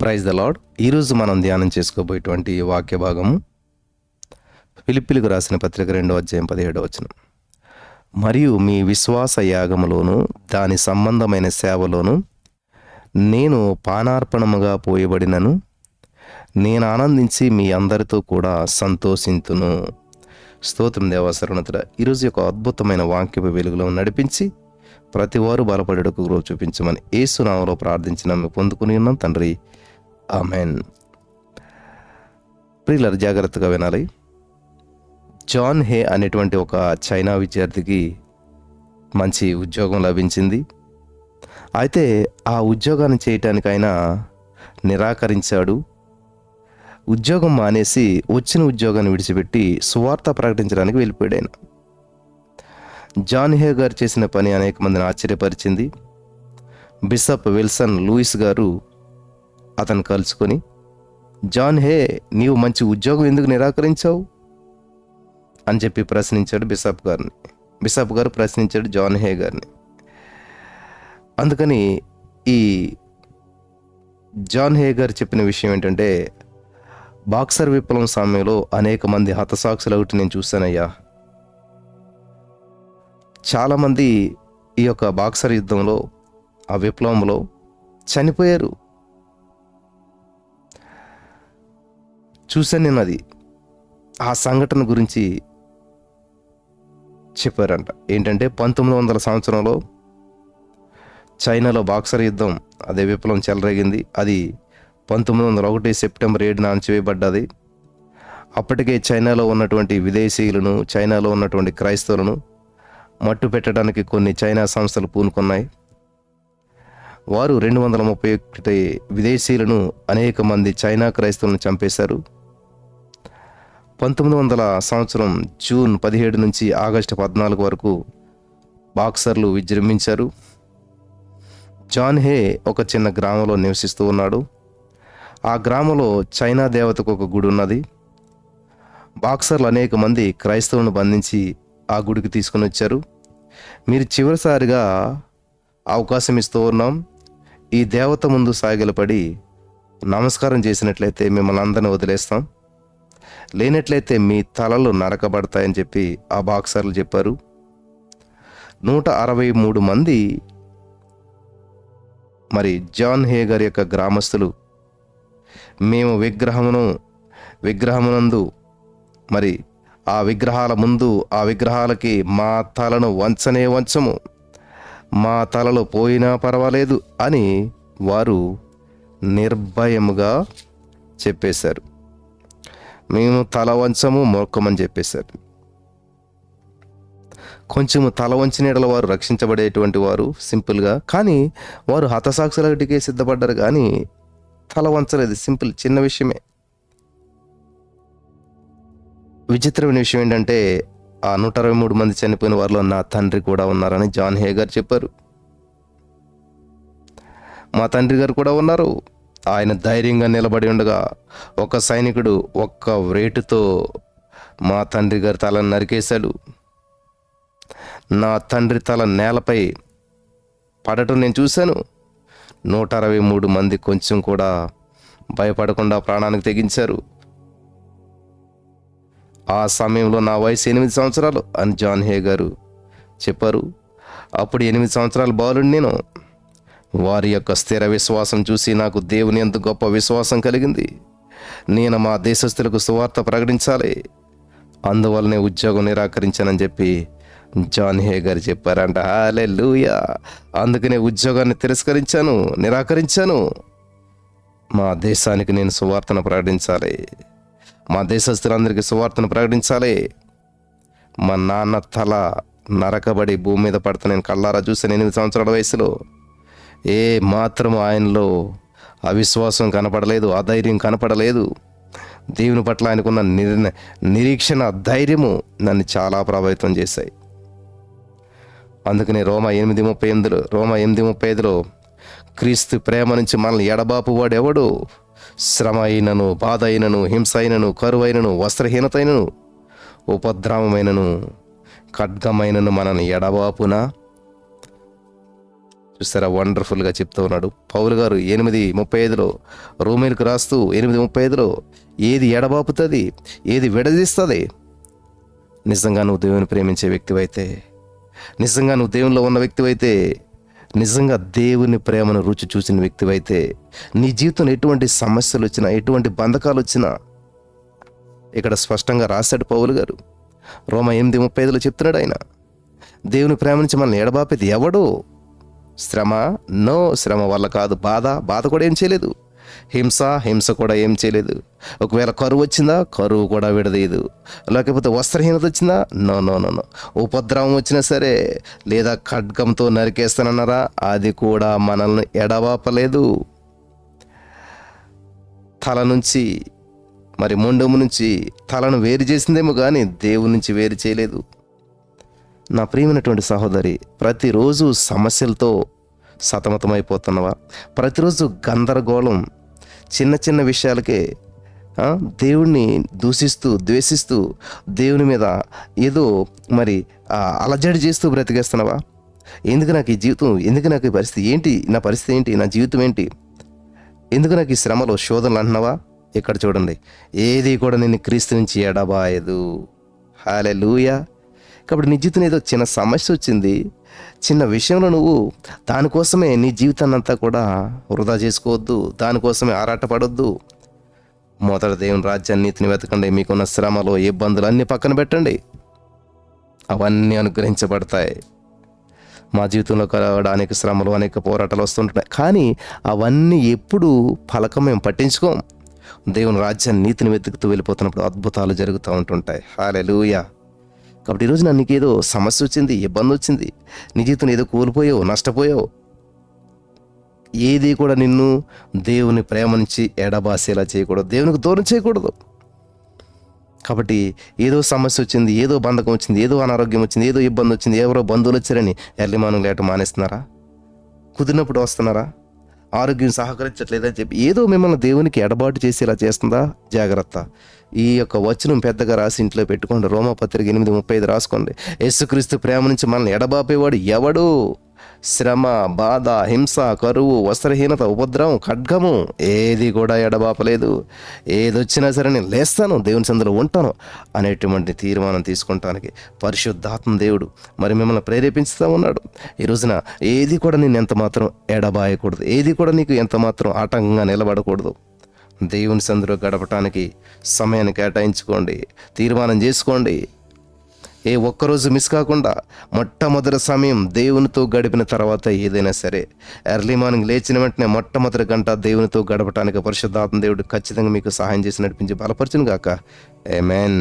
Praise the lord. ఈరోజు మనం ధ్యానం చేసుకోబోయేటువంటి ఈ వాక్య భాగము ఫిలిప్పీలకు రాసిన పత్రిక 2:17. మరియు మీ విశ్వాస యాగములోను దాని సంబంధమైన సేవలోను నేను పానార్పణముగా పోయబడినను నేను ఆనందించి మీ అందరితో కూడా సంతోషింతును. స్తోత్రం దేవా సర్వోన్నతుడా. ఈరోజు యొక్క అద్భుతమైన వాక్యపు వెలుగులో నడిపించి ప్రతి వారు బలపడేటకు కృప చూపించమని యేసు నామములో ప్రార్థించిన మేము పొందుకుని ఉన్నాం తండ్రి, ఆమెన్. ప్రియులారా, జాగ్రత్తగా వినాలి. జాన్ హే అనేటువంటి ఒక చైనా విద్యార్థికి మంచి ఉద్యోగం లభించింది. అయితే ఆ ఉద్యోగాన్ని చేయటానికి ఆయన నిరాకరించాడు. ఉద్యోగం మానేసి వచ్చిన ఉద్యోగాన్ని విడిచిపెట్టి సువార్త ప్రకటించడానికి వెళ్ళిపోయాడు ఆయన. జాన్ హే గారు చేసిన పని అనేక మందిని ఆశ్చర్యపరిచింది. బిషప్ విల్సన్ లూయిస్ గారు అతను కలుసుకొని, జాన్ హే, నీవు మంచి ఉద్యోగం ఎందుకు నిరాకరించావు అని చెప్పి ప్రశ్నించాడు బిషప్ గారు ప్రశ్నించాడు జాన్ హే గారిని. అందుకని ఈ జాన్ హే గారు చెప్పిన విషయం ఏంటంటే, బాక్సర్ విప్లవం సమయంలో అనేక మంది హతసాక్షులు ఒకటి నేను చూశానయ్యా. చాలామంది ఈ యొక్క బాక్సర్ యుద్ధంలో, ఆ విప్లవంలో చనిపోయారు. చూశాను నేను. అది ఆ సంఘటన గురించి చెప్పారంట. ఏంటంటే 1900 సంవత్సరంలో చైనాలో బాక్సర్ యుద్ధం, అదే విప్లవం చెలరేగింది. అది 1901 సెప్టెంబర్ 7న అణచివేయబడ్డది. అప్పటికే చైనాలో ఉన్నటువంటి విదేశీయులను, చైనాలో ఉన్నటువంటి క్రైస్తవులను మట్టు పెట్టడానికి కొన్ని చైనా సంస్థలు పూనుకున్నాయి. వారు 231 విదేశీయులను, అనేక మంది చైనా క్రైస్తవులను చంపేశారు. 1900 సంవత్సరం జూన్ 17 నుంచి ఆగస్టు 14 వరకు బాక్సర్లు విజృంభించారు. జాన్ హే ఒక చిన్న గ్రామంలో నివసిస్తూ ఉన్నాడు. ఆ గ్రామంలో చైనా దేవతకు ఒక గుడి ఉన్నది. బాక్సర్లు అనేక మంది క్రైస్తవులను బంధించి ఆ గుడికి తీసుకుని వచ్చారు. మీరు చివరిసారిగా అవకాశం ఇస్తూ ఉన్నాం, ఈ దేవత ముందు సాగిలపడి నమస్కారం చేసినట్లయితే మిమ్మల్ని అందరిని వదిలేస్తాం, లేనట్లయితే మీ తలలు నరకబడతాయని చెప్పి ఆ బాక్సర్లు చెప్పారు. 163 మంది మరి జాన్ హే గారి యొక్క గ్రామస్తులు, మేము విగ్రహమునందు మరి ఆ విగ్రహాల ముందు, ఆ విగ్రహాలకి మా తలను వంచము, మా తలలు పోయినా పర్వాలేదు అని వారు నిర్భయముగా చెప్పేశారు. మేము తల వంచము, మొక్కమని చెప్పేశారు. కొంచెము తల వంచిన ఎడల వారు రక్షించబడేటువంటి వారు సింపుల్గా. కానీ వారు హతసాక్షులటికే సిద్ధపడ్డారు, కానీ తల వంచలేదు. సింపుల్, చిన్న విషయమే. విచిత్రమైన విషయం ఏంటంటే, ఆ 163 మంది చనిపోయిన వారిలో నా తండ్రి కూడా ఉన్నారని జాన్ హే గారు చెప్పారు. మా తండ్రి గారు కూడా ఉన్నారు. ఆయన ధైర్యంగా నిలబడి ఉండగా ఒక సైనికుడు ఒక్క వేటుతో మా తండ్రి గారి తలను నరికేశాడు. నా తండ్రి తల నేలపై పడటం నేను చూశాను. 163 మంది కొంచెం కూడా భయపడకుండా ప్రాణానికి తెగించారు. ఆ సమయంలో నా వయసు 8 సంవత్సరాలు అని జాన్ హే గారు చెప్పారు. అప్పుడు 8 సంవత్సరాల బాలుడు నేను. వారి యొక్క స్థిర విశ్వాసం చూసి నాకు దేవుని ఎంత గొప్ప విశ్వాసం కలిగింది. నేను మా దేశస్తులకు సువార్త ప్రకటించాలి, అందువల్లనే ఉద్యోగం నిరాకరించానని చెప్పి జాన్ హే గారు చెప్పారంట. హల్లెలూయా. అందుకనే ఉద్యోగాన్ని నిరాకరించాను. మా దేశానికి నేను సువార్తను ప్రకటించాలి, మా దేశస్తులందరికీ సువార్తను ప్రకటించాలి. మా నాన్న తల నరకబడి భూమి మీద పడతా నేను కళ్ళారా చూసాను 8 సంవత్సరాల వయసులో. ఏ మాత్రం ఆయనలో అవిశ్వాసం కనపడలేదు, అధైర్యం కనపడలేదు. దేవుని పట్ల ఆయనకున్న నిరీక్షణ, ధైర్యము నన్ను చాలా ప్రభావితం చేశాయి. అందుకని రోమా 8:35లో క్రీస్తు ప్రేమ నుంచి మనల్ని ఎడబాపు వాడెవడు? శ్రమ అయినను, బాధ అయినను, హింస అయినను, కరువైనను, వస్త్రహీనత అయినను, ఉపద్రవమైనను, ఖడ్గమైనను మనల్ని ఎడబాపునా? చూస్తారా, వండర్ఫుల్గా చెప్తూ ఉన్నాడు పౌలు గారు 8:35లో, రోమీలకు రాస్తూ 8:35లో, ఏది ఎడబాపుతుంది, ఏది విడదీస్తుంది? నిజంగా నువ్వు దేవుని ప్రేమించే వ్యక్తివైతే, నిజంగా నువ్వు దేవునిలో ఉన్న వ్యక్తివైతే, నిజంగా దేవుని ప్రేమను రుచి చూసిన వ్యక్తివైతే, నీ జీవితంలో ఎటువంటి సమస్యలు వచ్చినా, ఎటువంటి బంధకాలు వచ్చినా, ఇక్కడ స్పష్టంగా రాశాడు పౌలు గారు. రోమా 8:35లో చెప్తున్నాడు ఆయన, దేవుని ప్రేమ నుంచి మనల్ని ఎడబాపేది ఎవడు? శ్రమ? నో, శ్రమ వల్ల కాదు. బాధ కూడా ఏం చేయలేదు. హింస కూడా ఏం చేయలేదు. ఒకవేళ కరువు వచ్చిందా, కరువు కూడా విడదీయదు. లేకపోతే వస్త్రహీనత వచ్చిందా, నో నో నో నో. ఉపద్రవం వచ్చినా సరే, లేదా ఖడ్గంతో నరికేస్తానన్నారా, అది కూడా మనల్ని ఎడబాపలేదు. తల నుంచి, మరి మొండెము నుంచి తలను వేరు చేసిందేమో కానీ దేవుని నుంచి వేరు చేయలేదు. నా ప్రియమైనటువంటి సహోదరి, ప్రతిరోజు సమస్యలతో సతమతమైపోతున్నావా? ప్రతిరోజు గందరగోళం, చిన్న చిన్న విషయాలకే దేవుణ్ణి దూషిస్తూ, ద్వేషిస్తూ, దేవుని మీద ఏదో మరి అలజడి చేస్తూ బ్రతికేస్తున్నావా? ఎందుకు నాకు ఈ జీవితం, ఎందుకు నాకు ఈ పరిస్థితి, ఏంటి నా పరిస్థితి, ఏంటి నా జీవితం, ఏంటి, ఎందుకు నాకు ఈ శ్రమలో శోధనలు అంటున్నావా? ఇక్కడ చూడండి, ఏది కూడా నిన్ను క్రీస్తు నుంచి ఎడబాయదు. హల్లెలూయా. కాబట్టి నీ జీవితం ఏదో చిన్న సమస్య వచ్చింది, చిన్న విషయంలో నువ్వు దానికోసమే నీ జీవితాన్ని అంతా కూడా వృధా చేసుకోవద్దు, దానికోసమే ఆరాటపడొద్దు. మొదట దేవుని రాజ్యాన్ని, నీతిని వెతకండి. మీకున్న శ్రమలో, ఇబ్బందులు అన్నీ పక్కన పెట్టండి, అవన్నీ అనుగ్రహించబడతాయి. మా జీవితంలో కూడా అనేక శ్రమలు, అనేక పోరాటాలు వస్తుంటున్నాయి, కానీ అవన్నీ ఎప్పుడు ఫలకం మేము పట్టించుకోం. దేవుని రాజ్యాన్ని, నీతిని వెతుకుతూ వెళ్ళిపోతున్నప్పుడు అద్భుతాలు జరుగుతూ ఉంటుంటాయి. హల్లెలూయా. కాబట్టి ఈరోజు నీకు ఏదో సమస్య వచ్చింది, ఇబ్బంది వచ్చింది, నీ జీవితంలో ఏదో కోల్పోయావు, నష్టపోయావు, ఏది కూడా నిన్ను దేవుని ప్రేమ నుంచి ఎడబాసేలా చేయకూడదు, దేవునికి దూరం చేయకూడదు. కాబట్టి ఏదో సమస్య వచ్చింది, ఏదో బంధకం వచ్చింది, ఏదో అనారోగ్యం వచ్చింది, ఏదో ఇబ్బంది వచ్చింది, ఎవరో బంధువులు వచ్చారని ఎర్లీ మార్నింగ్ లేట మానేస్తున్నారా? కుదిరినప్పుడు వస్తున్నారా? ఆరోగ్యం సహకరించట్లేదని చెప్పి ఏదో మిమ్మల్ని దేవునికి ఎడబాటు చేసేలా చేస్తుందా? జాగ్రత్త. ఈ యొక్క వచనం పెద్దగా రాసి ఇంట్లో పెట్టుకోండి. రోమాపత్రిక 8:35 రాసుకోండి. యేసుక్రీస్తు ప్రేమ నుంచి మనల్ని ఎడబాపేవాడు ఎవడు? శ్రమ, బాధ, హింస, కరువు, వస్త్రహీనత, ఉపద్రవం, ఖడ్గము ఏది కూడా ఎడబాపలేదు. ఏదొచ్చినా సరే నేను లేస్తాను, దేవుని సందులో ఉంటాను అనేటువంటి తీర్మానం తీసుకుంటానికి పరిశుద్ధాత్మ దేవుడు మరి మిమ్మల్ని ప్రేరేపించుతూ ఉన్నాడు. ఈ రోజున ఏది కూడా నేను ఎంత మాత్రం ఎడబాయకూడదు, ఏది కూడా నీకు ఎంత మాత్రం ఆటంకంగా నిలబడకూడదు. దేవుని సందులో గడపటానికి సమయాన్ని కేటాయించుకోండి, తీర్మానం చేసుకోండి. ఏ ఒక్కరోజు మిస్ కాకుండా మొట్టమొదటి సమయం దేవునితో గడిపిన తర్వాత ఏదైనా సరే ఎర్లీ మార్నింగ్ లేచిన వెంటనే మొట్టమొదటి గంట దేవునితో గడపటానికి పరిశుద్ధాత్మ దేవుడు ఖచ్చితంగా మీకు సహాయం చేసి నడిపించి బలపరచును గాక. ఆమేన్.